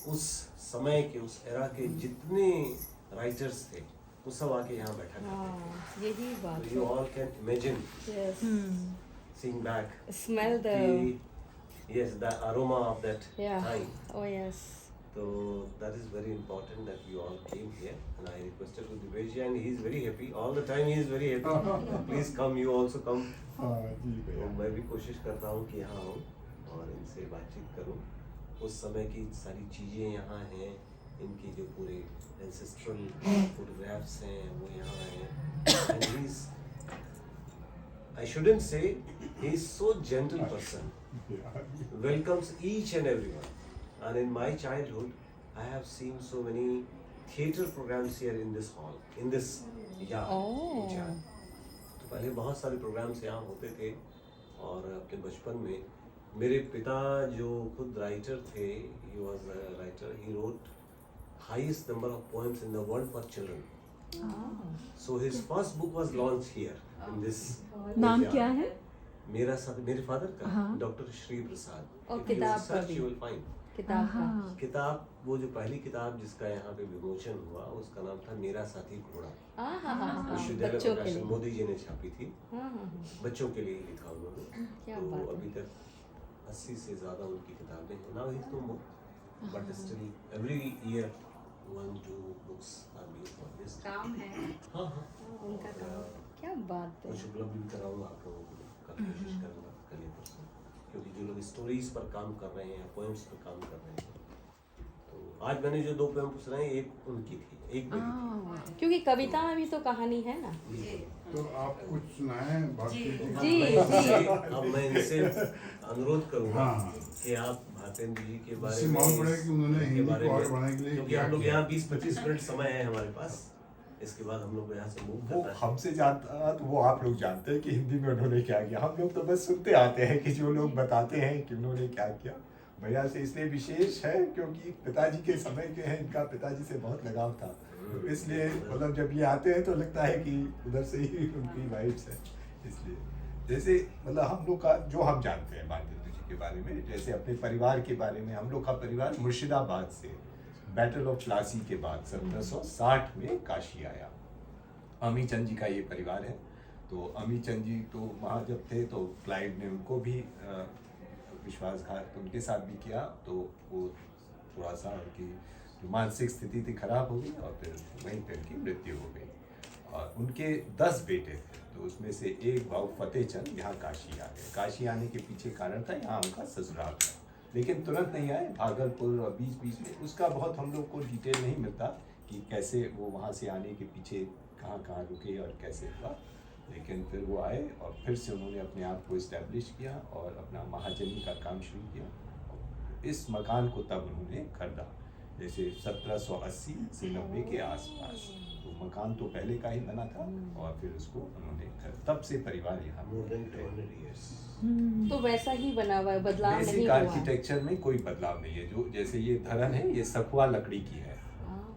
उस समय के, उस एरा के जितने राइटर्स थे वो सब आके यहाँ बैठा करते थे। यही बात you all can imagine Yes. seeing back Smell the yes, the aroma of that yeah. time. Oh yes. So that is very important that you all came here, and I requested to Divesh, and he is very happy all the time. He is very happy. Please come, you also come. तो मैं भी कोशिश करता हूँ कि यहाँ आऊँ और इनसे बातचीत करूँ। उस समय की सारी चीज़ें यहाँ हैं, इनके जो पूरे एंसेस्ट्रल फोटोग्राफ्स हैं वो यहाँ हैं। And he is, I shouldn't say, he is so gentle person. Welcomes each and everyone. And in my childhood, I have seen so many theatre programs here in this hall, in this yard. Oh. तो पहले बहुत सारे programmes यहाँ होते थे और अपने बचपन में मेरे पिता जो खुद राइटर थे, he was a writer, he wrote highest number of poems in the world for children. So his first book was launched here in this. नाम क्या है? मेरे फादर का डॉक्टर श्री प्रसाद। और किताब का भी। You will find. किताब का। किताब, वो जो पहली किताब जिसका यहाँ पे विमोचन हुआ उसका नाम था मेरा साथी घोड़ा। विश्वविद्यालय बच्चों के प्रकाशन लिए। मोदी जी ने छापी थी, बच्चों के लिए लिखा उन्होंने। क्या तो बात है। अभी तक 80 से ज्यादा उनकी किताबें हैं। नाउ ही तो but still every year 1-2 books are being published। काम है हाँ उनका काम। क्या बात है। कुछ उपलब्ध भी कराऊंगा आप लोगों को, कल कोशिश करूंगा कल या परसों, क्योंकि जो लोग स्टोरीज पर काम कर रहे हैं, पोएम्स पर काम कर रहे हैं, तो आज मैंने जो 2 पोएम पूछ रहे हैं एक उनकी थी, एक मेरी थी। क्योंकि कविता में भी तो कहानी है ना। तो आप कुछ सुनाएं बाकी अब मैं इनसे अनुरोध करूंगा कि आप भातेंद्र जी के बारे में, मालूम पड़े कि उन्होंने हिंदी को आगे बढ़ाने के लिए क्योंकि हम लोग यहाँ 20-25 मिनट समय है हमारे पास, इसके बाद हम लोग यहाँ से मूव वो करना है। हमसे जानता तो वो आप लोग जानते हैं कि हिंदी में उन्होंने क्या किया। हम लोग तो बस सुनते आते हैं कि जो लोग बताते हैं कि उन्होंने क्या किया। भैया से इसलिए विशेष है क्योंकि पिताजी के समय के हैं, इनका पिताजी से बहुत लगाव था, तो इसलिए मतलब जब ये आते हैं तो लगता है कि उधर से ही उनकी वाइब्स है। इसलिए जैसे मतलब हम लोग का जो हम जानते हैं भातेंद्र जी के बारे में, जैसे अपने परिवार के बारे में, हम लोग का परिवार मुर्शिदाबाद से बैटल ऑफ प्लासी के बाद 1760 में काशी आया। अमी चंद जी का ये परिवार है। तो अमी चंद जी तो वहाँ जब थे तो क्लाइव ने उनको भी विश्वासघात उनके साथ भी किया, तो वो थोड़ा सा उनकी जो मानसिक स्थिति थी खराब हो गई और फिर वहीं पर उनकी मृत्यु हो गई। और उनके 10 बेटे थे, तो उसमें से एक भाऊ फतेह चंद यहाँ काशी आ गए। काशी आने के पीछे कारण था यहाँ उनका ससुराल था, लेकिन तुरंत नहीं आए, भागलपुर और बीच में उसका बहुत हम लोग को डिटेल नहीं मिलता कि कैसे वो वहाँ से आने के पीछे कहाँ कहाँ रुके और कैसे हुआ। लेकिन फिर वो आए और फिर से उन्होंने अपने आप को इस्टेब्लिश किया और अपना महाजनी का काम शुरू किया। इस मकान को तब उन्होंने खरीदा जैसे 1780 से 90 के आसपास। तो मकान तो पहले का ही बना था और फिर उसको उन्होंने तब से परिवार यहाँ More than 200 years। तो वैसा ही बना हुआ है, बदलाव नहीं बेसिक हुआ। आर्किटेक्चर में कोई बदलाव नहीं है। जो जैसे ये धरन है ये सखुआ लकड़ी की है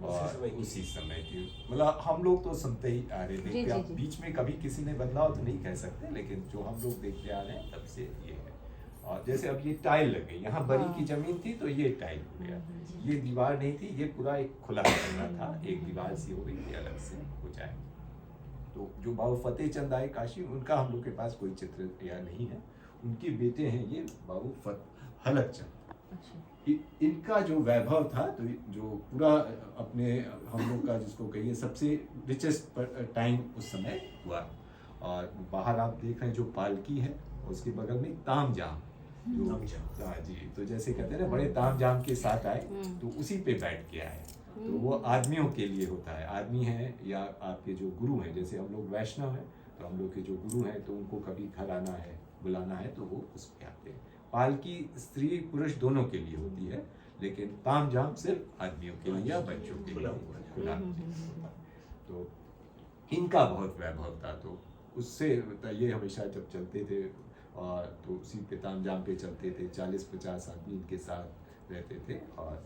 और उसी समय की, मतलब हम लोग तो सुनते ही आ रहे देखते आप बीच में कभी किसी ने बदलाव तो नहीं कह सकते, लेकिन जो हम लोग देखते आ रहे हैं तब से ये है। और जैसे अब ये टाइल लग गई, यहाँ बरी की जमीन थी तो ये टाइल हो गया, ये दीवार नहीं थी, ये पूरा एक खुला करना था, एक दीवार सी हो गई, ये अलग से हो जाए। तो जो बाबू फतेह चंद आए काशी, उनका हम लोग के पास कोई चित्र या नहीं है। उनके बेटे हैं ये बाबू हलक चंद। इनका जो वैभव था, तो जो पूरा अपने हम लोग का जिसको कहिए सबसे रिचेस्ट टाइम उस समय हुआ। और बाहर आप देख रहे हैं जो पालकी है, उसके बगल में तामझाम, जो हाँ जी, तो जैसे कहते हैं ना बड़े तामझाम के साथ आए, तो उसी पे बैठ के आए। तो वो आदमियों के लिए होता है, आदमी है या आपके जो गुरु हैं, जैसे हम लोग वैष्णव हैं तो हम लोग के जो गुरु हैं तो उनको कभी घर आना है, बुलाना है, तो वो उस पे आते हैं। पालकी स्त्री पुरुष दोनों के लिए होती है, लेकिन तामझाम सिर्फ आदमियों के लिए या बच्चों के लिए खुला। तो इनका बहुत वैभव था, तो उससे ये हमेशा जब चलते थे और तो उसी पे तामझाम पे चलते थे, 40-50 आदमी इनके साथ रहते थे। और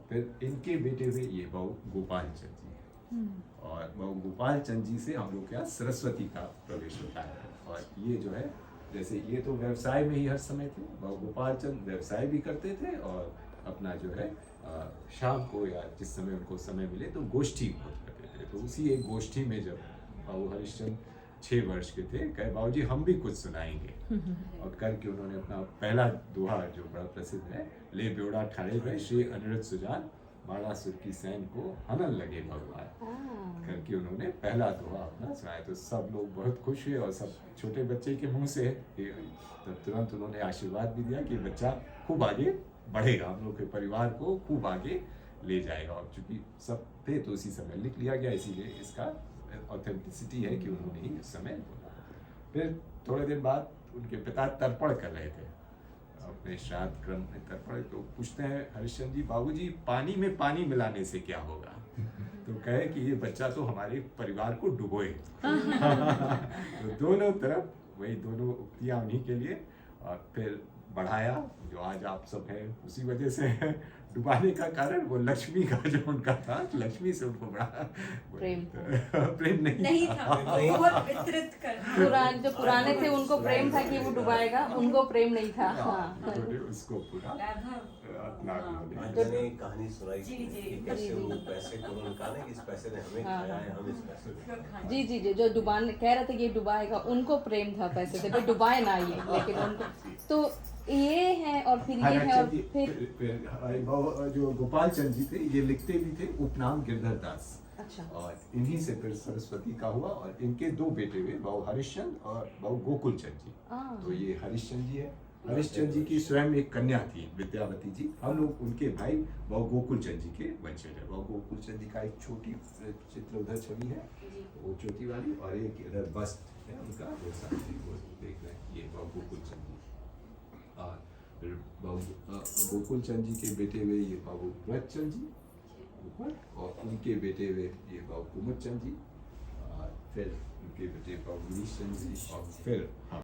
फिर इनके बेटे हुए ये बहु गोपाल चंद जी, और बहु गोपाल चंद जी से हम लोग के यहाँ सरस्वती का प्रवेश होता है। और ये जो है, जैसे ये तो व्यवसाय में ही हर समय थे, बहु गोपाल चंद व्यवसाय भी करते थे और अपना जो है शाम को या जिस समय उनको समय मिले तो गोष्ठी बहुत करते थे। तो उसी एक गोष्ठी में जब बाबू हरिश्चंद्र 6 वर्ष के थे, कहे बाबूजी हम भी कुछ सुनाएंगे। और करके उन्होंने अपना पहला दोहा जो बड़ा प्रसिद्ध है, ले ब्योड़ा ठाड़े हुए श्री अनिरुद्ध सुजान, माड़ा सुर की सैन को हनन लगे भगवान, करके उन्होंने पहला दोहा अपना सुनाया। तो सब लोग बहुत खुश हुए और सब छोटे बच्चे के मुंह से तब तुरंत उन्होंने आशीर्वाद भी दिया कि बच्चा खूब आगे बढ़ेगा, हम लोग के परिवार को खूब आगे ले जाएगा। और चूंकि सब थे तो उसी समय लिख लिया गया, इसीलिए इसका ऑथेंटिसिटी है कि उन्होंने ही उस समय बोला। फिर थोड़े दिन बाद उनके पिता तर्पण कर रहे थे, अपने श्राद्ध क्रम में तर्पण, तो पूछते हैं हरिश्चंद्र जी, बाबूजी पानी में पानी मिलाने से क्या होगा? तो कहे कि ये बच्चा तो हमारे परिवार को डुबोए। तो दोनों तरफ वही दोनों उक्तियां उन्हीं के लिए। और फिर बढ़ाया जो आज आप सब हैं, उसी वजह से डुबाने का कारण वो लक्ष्मी का जो उनका था, लक्ष्मी से उनको बड़ा प्रेम नहीं था। बहुत विस्तृत कर जो पुराने थे उनको प्रेम था कि वो डुबाएगा, उनको प्रेम नहीं था। उन्होंने उसको पूरा अपना मैंने कहानी सुनाई थी कि कैसे वो पैसे को उन्होंने कहा ना कि इस पैसे ने हमें खाया है, हम इस पैसे से जी जी जी, जो डुबाने कह रहे थे कि ये डुबाएगा, उनको प्रेम था पैसे से, भाई डुबाए ना ये, लेकिन उनको तो ये है। और फिर ये है, और फिर जो गोपाल चंद जी थे, ये लिखते भी थे उपनाम गिरधर दास। अच्छा। और इन्हीं से फिर सरस्वती का हुआ, और इनके 2 बेटे हुए, बाबू हरिश्चंद्र और बाबू गोकुल चंद जी। तो ये हरिश्चंद्र जी है। हरिश्चंद्र जी की स्वयं एक कन्या थी विद्यावती जी, हम लोग उनके भाई बाबू गोकुल चंद जी के वंशज है। बाबू गोकुल चंद जी का एक छोटी चित्र उधर छवि है, वो चोटी वाली, और एक इधर बस्ट है उनका, वो सामने वो देख रहे हैं, ये बाबू गोकुल चंद जी। और फिर बाबू गोकुल चंद जी के बेटे हुए ये बाबू व्रत चंद जी ऊपर, और उनके बेटे हुए ये बाबू कुमुद चंद जी, और फिर उनके बेटे बाबू गिरीश चंद जी, और फिर